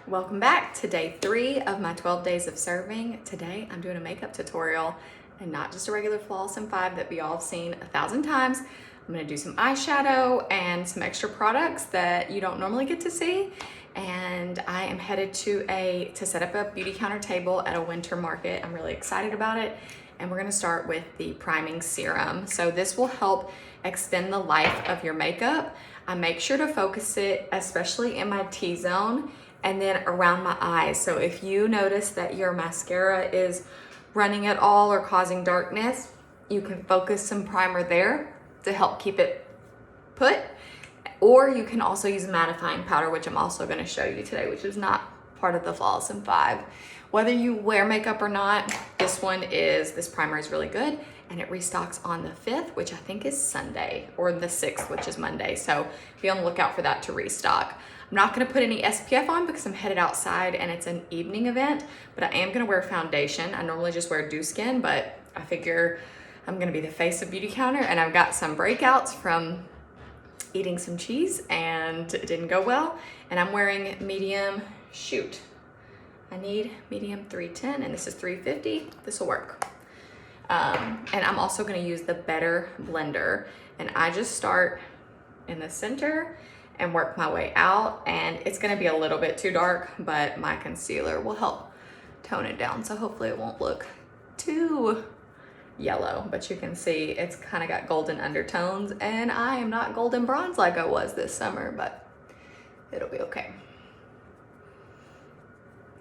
Welcome back to day 3 of my 12 days of serving. Today I'm doing a makeup tutorial and not just a regular Flawless M5 that we all have seen 1,000 times. I'm gonna do some eyeshadow and some extra products that you don't normally get to see. And I am headed to set up a beauty counter table at a winter market. I'm really excited about it. And we're gonna start with the priming serum. So this will help extend the life of your makeup. I make sure to focus it, especially in my T-zone and then around my eyes. So if you notice that your mascara is running at all or causing darkness, you can focus some primer there to help keep it put. Or you can also use mattifying powder, which I'm also gonna show you today, which is not part of the Flawless M5. Whether you wear makeup or not, this primer is really good, and it restocks on the 5th, which I think is Sunday, or the 6th, which is Monday. So be on the lookout for that to restock. I'm not gonna put any SPF on because I'm headed outside and it's an evening event, but I am gonna wear foundation. I normally just wear Dew Skin, but I figure I'm gonna be the face of Beauty Counter, and I've got some breakouts from eating some cheese and it didn't go well. And I'm wearing medium, I need medium 310 and this is 350. This will work. And I'm also gonna use the Better blender, and I just start in the center and work my way out, and it's gonna be a little bit too dark, but my concealer will help tone it down. So hopefully it won't look too yellow, but you can see it's kind of got golden undertones, and I am not golden bronze like I was this summer, but it'll be okay.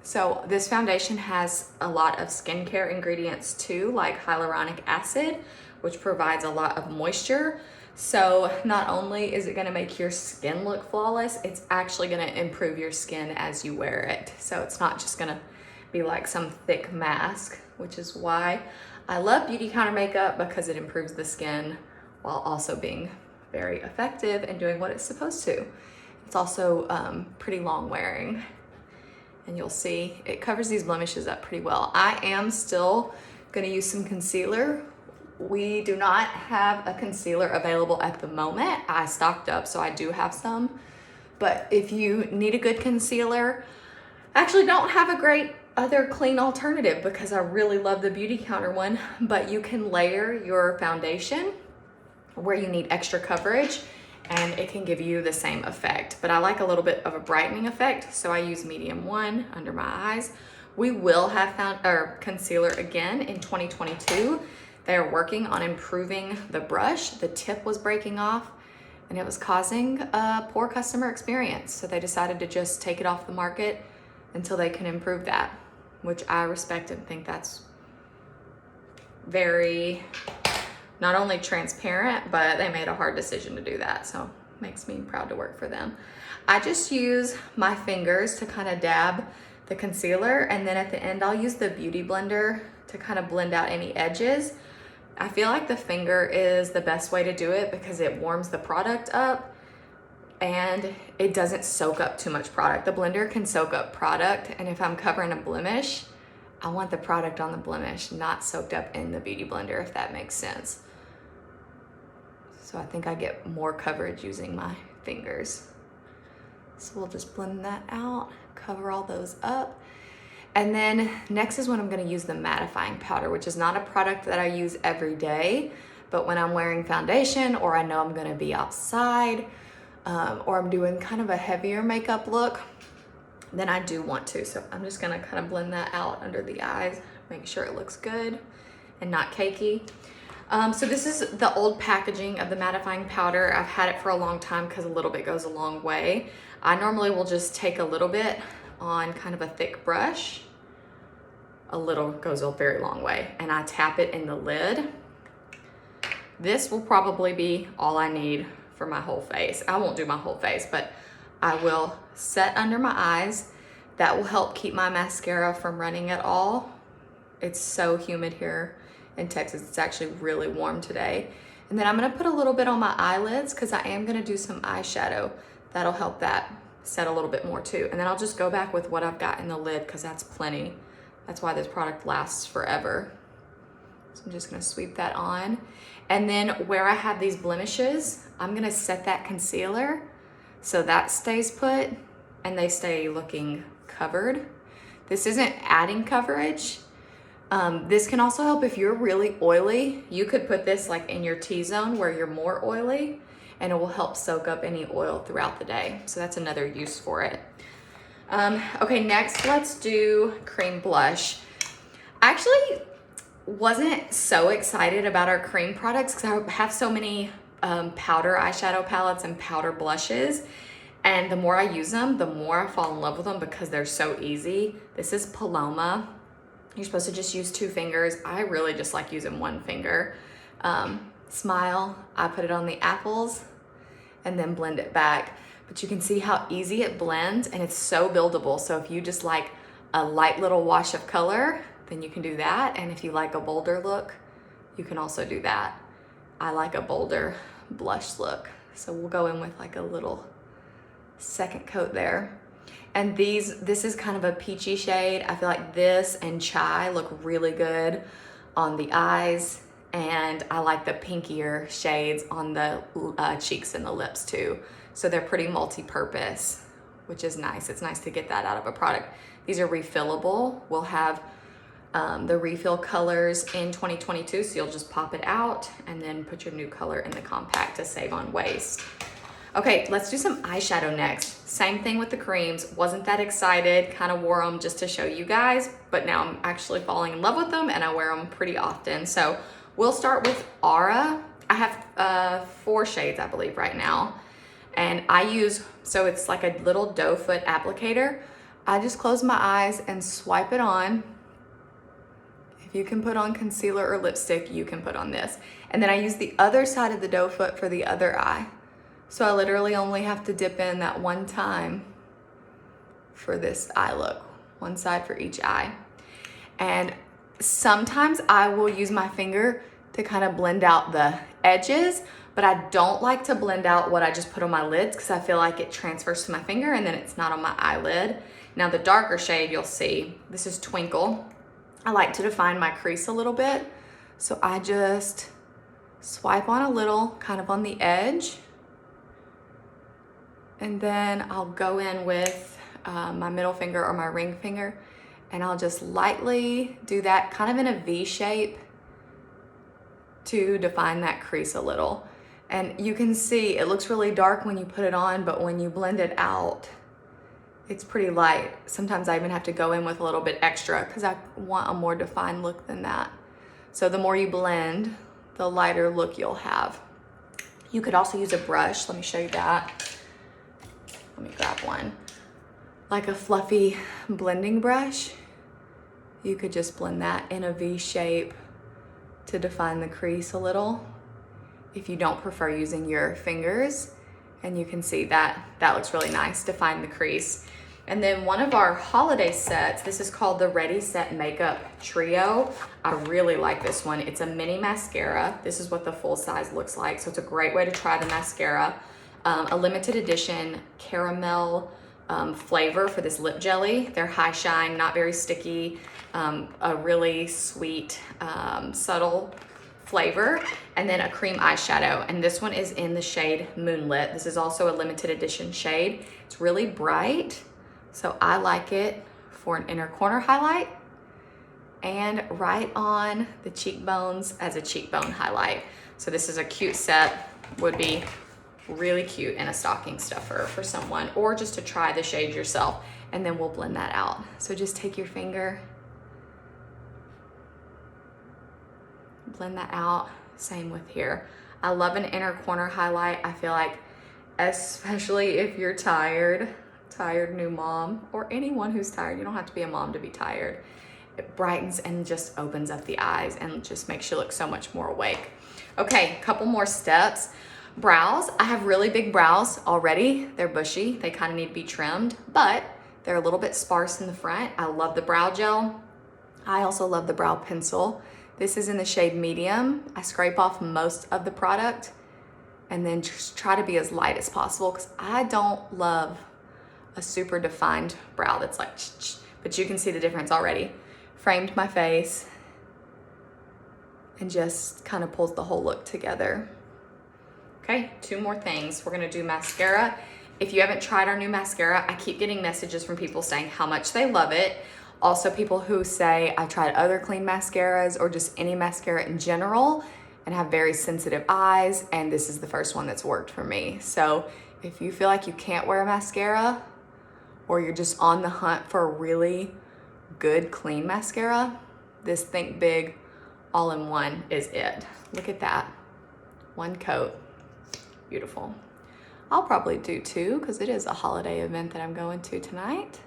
So this foundation has a lot of skincare ingredients too, like hyaluronic acid, which provides a lot of moisture. So not only is it gonna make your skin look flawless, it's actually gonna improve your skin as you wear it. So it's not just gonna be like some thick mask, which is why I love Beauty Counter makeup, because it improves the skin while also being very effective and doing what it's supposed to. It's also pretty long wearing, and you'll see it covers these blemishes up pretty well. I am still gonna use some concealer. We do not have a concealer available at the moment. I stocked up, so I do have some. But if you need a good concealer, I actually don't have a great other clean alternative because I really love the Beauty Counter one, but you can layer your foundation where you need extra coverage and it can give you the same effect. But I like a little bit of a brightening effect, so I use medium 1 under my eyes. We will have concealer again in 2022. They are working on improving the brush. The tip was breaking off and it was causing a poor customer experience. So they decided to just take it off the market until they can improve that, which I respect and think that's very, not only transparent, but they made a hard decision to do that. So it makes me proud to work for them. I just use my fingers to kind of dab the concealer, and then at the end I'll use the Beauty Blender to kind of blend out any edges. I feel like the finger is the best way to do it because it warms the product up and it doesn't soak up too much product. The blender can soak up product, and if I'm covering a blemish, I want the product on the blemish, not soaked up in the Beauty Blender, if that makes sense. So I think I get more coverage using my fingers. So we'll just blend that out, cover all those up. And then next is when I'm gonna use the mattifying powder, which is not a product that I use every day, but when I'm wearing foundation or I know I'm gonna be outside or I'm doing kind of a heavier makeup look, then I do want to. So I'm just gonna kind of blend that out under the eyes, make sure it looks good and not cakey. So this is the old packaging of the mattifying powder. I've had it for a long time because a little bit goes a long way. I normally will just take a little bit on kind of a thick brush. A little goes a very long way, and I tap it in the lid. This will probably be all I need for my whole face. I won't do my whole face, but I will set under my eyes. That will help keep my mascara from running at all. It's so humid here in Texas. It's actually really warm today. And then I'm gonna put a little bit on my eyelids because I am gonna do some eyeshadow. That'll help that set a little bit more too. And then I'll just go back with what I've got in the lid because that's plenty. That's why this product lasts forever. So I'm just gonna sweep that on. And then where I have these blemishes, I'm gonna set that concealer so that stays put and they stay looking covered. This isn't adding coverage. This can also help if you're really oily. You could put this like in your T-zone where you're more oily, and it will help soak up any oil throughout the day. So that's another use for it. Okay, next let's do cream blush. I actually wasn't so excited about our cream products because I have so many powder eyeshadow palettes and powder blushes. And the more I use them, the more I fall in love with them because they're so easy. This is Paloma. You're supposed to just use 2 fingers. I really just like using 1 finger. Smile, I put it on the apples and then blend it back. But you can see how easy it blends, and it's so buildable. So if you just like a light little wash of color, then you can do that. And if you like a bolder look, you can also do that. I like a bolder blush look. So we'll go in with like a little second coat there. And this is kind of a peachy shade. I feel like this and Chai look really good on the eyes. And I like the pinkier shades on the cheeks and the lips too. So they're pretty multi-purpose, which is nice. It's nice to get that out of a product. These are refillable. We'll have the refill colors in 2022, so you'll just pop it out and then put your new color in the compact to save on waste. Okay, let's do some eyeshadow next. Same thing with the creams. Wasn't that excited, kind of wore them just to show you guys, but now I'm actually falling in love with them and I wear them pretty often. So we'll start with Aura. I have 4 shades, I believe, right now. And I use, so it's like a little doe foot applicator. I just close my eyes and swipe it on. If you can put on concealer or lipstick, you can put on this. And then I use the other side of the doe foot for the other eye. So I literally only have to dip in that 1 time for this eye look, 1 side for each eye. And sometimes I will use my finger to kind of blend out the edges, but I don't like to blend out what I just put on my lids because I feel like it transfers to my finger and then it's not on my eyelid. Now the darker shade you'll see, this is Twinkle. I like to define my crease a little bit. So I just swipe on a little, kind of on the edge. And then I'll go in with my middle finger or my ring finger, and I'll just lightly do that kind of in a V shape to define that crease a little. And you can see it looks really dark when you put it on, but when you blend it out, it's pretty light. Sometimes I even have to go in with a little bit extra because I want a more defined look than that. So the more you blend, the lighter look you'll have. You could also use a brush. Let me show you that. Let me grab one. Like a fluffy blending brush. You could just blend that in a V shape to define the crease a little. If you don't prefer using your fingers, and you can see that looks really nice, define the crease. And then one of our holiday sets, this is called the Ready Set Makeup Trio. I really like this one. It's a mini mascara. This is what the full size looks like. So it's a great way to try the mascara. A limited edition caramel flavor for this lip jelly. They're high shine, not very sticky, a really sweet, subtle flavor, and then a cream eyeshadow. And this one is in the shade Moonlit. This is also a limited edition shade. It's really bright, so I like it for an inner corner highlight and right on the cheekbones as a cheekbone highlight. So this is a cute set, would be really cute in a stocking stuffer for someone, or just to try the shade yourself, and then we'll blend that out. So just take your finger, blend that out. Same with here. I love an inner corner highlight. I feel like, especially if you're tired new mom, or anyone who's tired, you don't have to be a mom to be tired. It brightens and just opens up the eyes and just makes you look so much more awake. Okay, a couple more steps. Brows. I have really big brows already. They're bushy. They kind of need to be trimmed, but they're a little bit sparse in the front. I love the brow gel. I also love the brow pencil. This is in the shade Medium. I scrape off most of the product and then just try to be as light as possible because I don't love a super defined brow that's like, but you can see the difference already. Framed my face and just kind of pulls the whole look together. Okay, 2 more things. We're gonna do mascara If you haven't tried our new mascara, I keep getting messages from people saying how much they love it. Also people who say, I tried other clean mascaras or just any mascara in general and have very sensitive eyes, and this is the first one that's worked for me. So if you feel like you can't wear a mascara or you're just on the hunt for a really good clean mascara, this Think Big all-in-one is it. Look at that, one coat, beautiful. I'll probably do two because it is a holiday event that I'm going to tonight.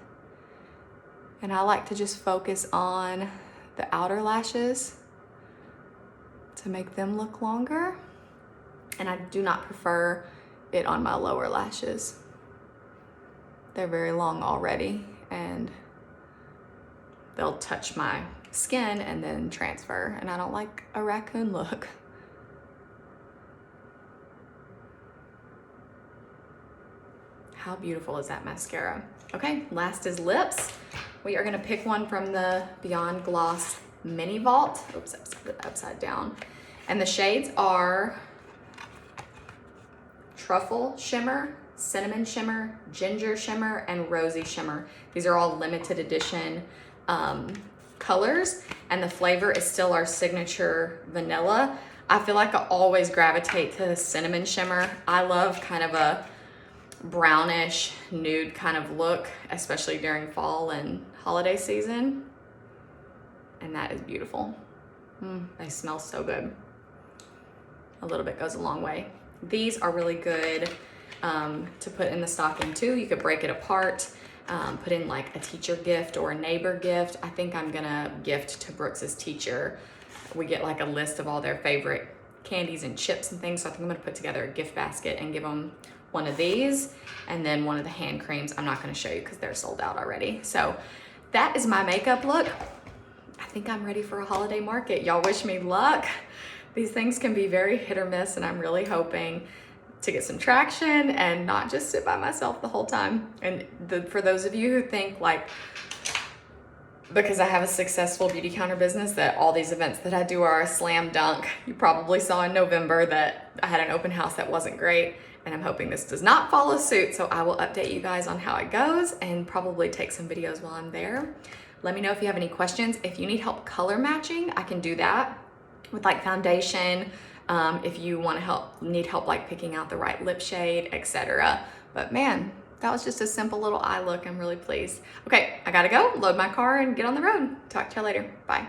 And I like to just focus on the outer lashes to make them look longer. And I do not prefer it on my lower lashes. They're very long already and they'll touch my skin and then transfer. And I don't like a raccoon look. How beautiful is that mascara? Okay, last is lips. We are gonna pick one from the Beyond Gloss Mini Vault. Oops, upside down. And the shades are Truffle Shimmer, Cinnamon Shimmer, Ginger Shimmer, and Rosy Shimmer. These are all limited edition colors, and the flavor is still our signature vanilla. I feel like I always gravitate to the Cinnamon Shimmer. I love kind of a brownish nude kind of look, especially during fall and holiday season. And that is beautiful. They smell so good. A little bit goes a long way. These are really good to put in the stocking too. You could break it apart, put in like a teacher gift or a neighbor gift. I think I'm gonna gift to Brooks's teacher. We get like a list of all their favorite candies and chips and things. So I think I'm gonna put together a gift basket and give them one of these and then one of the hand creams. I'm not gonna show you because they're sold out already. So that is my makeup look. I think I'm ready for a holiday market. Y'all wish me luck. These things can be very hit or miss, and I'm really hoping to get some traction and not just sit by myself the whole time. And for those of you who think like, because I have a successful beauty counter business, that all these events that I do are a slam dunk. You probably saw in November that I had an open house that wasn't great, and I'm hoping this does not follow suit. So I will update you guys on how it goes and probably take some videos while I'm there. Let me know if you have any questions. If you need help color matching, I can do that with like foundation. If you want to need help like picking out the right lip shade, etc. But man, that was just a simple little eye look. I'm really pleased. Okay, I gotta go, load my car and get on the road. Talk to you later. Bye.